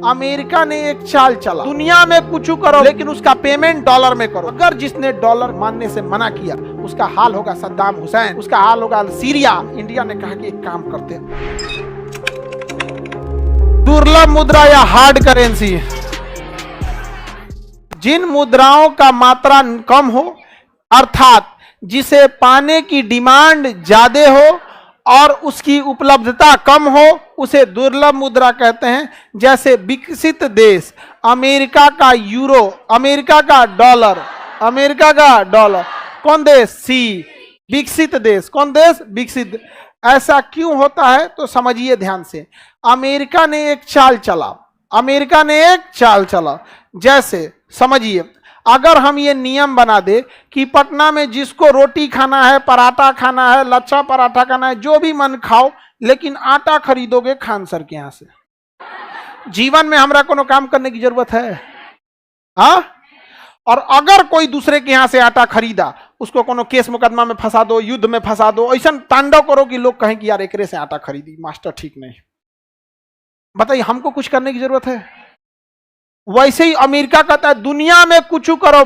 America ने एक चाल चला, दुनिया में कुछ करो लेकिन उसका पेमेंट डॉलर में करो। अगर जिसने डॉलर मानने से मना किया उसका हाल होगा सद्दाम हुसैन, उसका हाल होगा सीरिया। इंडिया ने कहा कि एक काम करते हैं, दुर्लभ मुद्रा या हार्ड करेंसी, जिन मुद्राओं का मात्रा कम हो अर्थात जिसे पाने की डिमांड ज्यादा हो और उसकी उपलब्धता कम हो, उसे दुर्लभ मुद्रा कहते हैं। जैसे विकसित देश अमेरिका का यूरो, अमेरिका का डॉलर, अमेरिका का डॉलर। कौन देश? सी। विकसित देश कौन देश? विकसित। ऐसा क्यों होता है तो समझिए ध्यान से। अमेरिका ने एक चाल चला, अमेरिका ने एक चाल चला। जैसे समझिए, अगर हम ये नियम बना दे कि पटना में जिसको रोटी खाना है, पराठा खाना है, लच्छा पराठा खाना है, जो भी मन खाओ, लेकिन आटा खरीदोगे खान सर के यहां से। जीवन में हमरा कोनो काम करने की जरूरत है? हाँ? और अगर कोई दूसरे के यहां से आटा खरीदा, उसको कोनो केस मुकदमा में फंसा दो, युद्ध में फंसा दो, ऐसा तांडव करो कि लोग कहें कि यार एकरे से आटा खरीदी, मास्टर ठीक नहीं। बताइए, हमको कुछ करने की जरूरत है? वैसे ही अमेरिका कहता है दुनिया में कुछ करो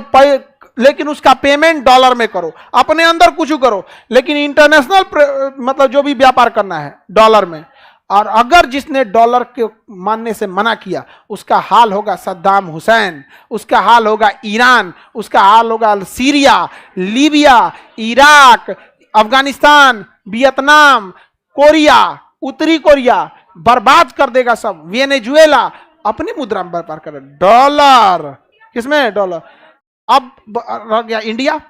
लेकिन उसका पेमेंट डॉलर में करो। अपने अंदर कुछ करो लेकिन इंटरनेशनल मतलब जो भी व्यापार करना है डॉलर में। और अगर जिसने डॉलर के मानने से मना किया उसका हाल होगा सद्दाम हुसैन, उसका हाल होगा ईरान, उसका हाल होगा Syria, Libya, Iraq, Afghanistan, Vietnam, Korea, उत्तरी कोरिया, बर्बाद कर देगा सब। वेनेजुएला अपनी मुद्रा में व्यापार कर, डॉलर। किसमें? डॉलर। अब रह गया इंडिया।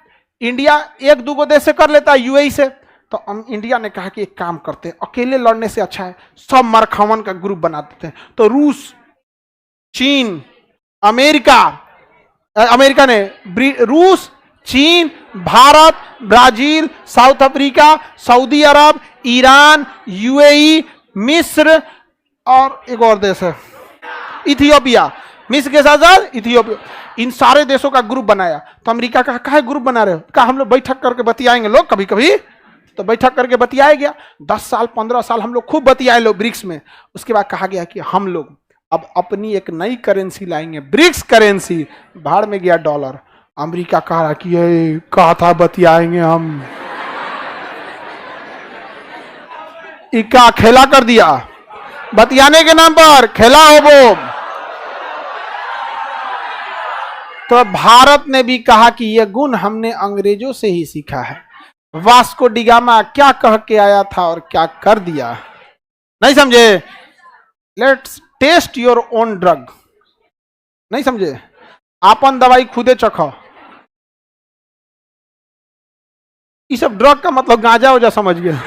इंडिया एक दूगो देश से कर लेता है, यूएई से। तो इंडिया ने कहा कि एक काम करते हैं, अकेले लड़ने से अच्छा है सब मरखवन का ग्रुप बना देते हैं। तो रूस, चीन, अमेरिका, अमेरिका ने रूस, चीन, Bharat, Brazil, South Africa, Saudi Arab, Iran, UAE, मिस्र और एक और देश है इथियोपिया, मिस्र के साथ साथ इथियोपिया, इन सारे देशों का ग्रुप बनाया। तो अमेरिका का कहा ग्रुप बना रहे हो? कहा हम लोग बैठक करके बतियाएंगे लोग कभी कभी। तो बैठक करके बतियाया गया, 10 साल 15 साल हम लोग खूब बतियाए लोग ब्रिक्स में। उसके बाद कहा गया कि हम लोग अब अपनी एक नई करेंसी लाएंगे, ब्रिक्स करेंसी। भाड़ में गया डॉलर। अमेरिका कह रहा कि ये कहा था बतियाएंगे हम, इक्का खेला कर दिया, बतियाने के नाम पर खेला हो वो। तो भारत ने भी कहा कि यह गुण हमने अंग्रेजों से ही सीखा है। वास्को डिगामा क्या कह के आया था और क्या कर दिया, नहीं समझे? Let's test your own drug, नहीं समझे? आपन दवाई खुदे चखो। ये सब ड्रग का मतलब गांजा हो जा, समझ गए?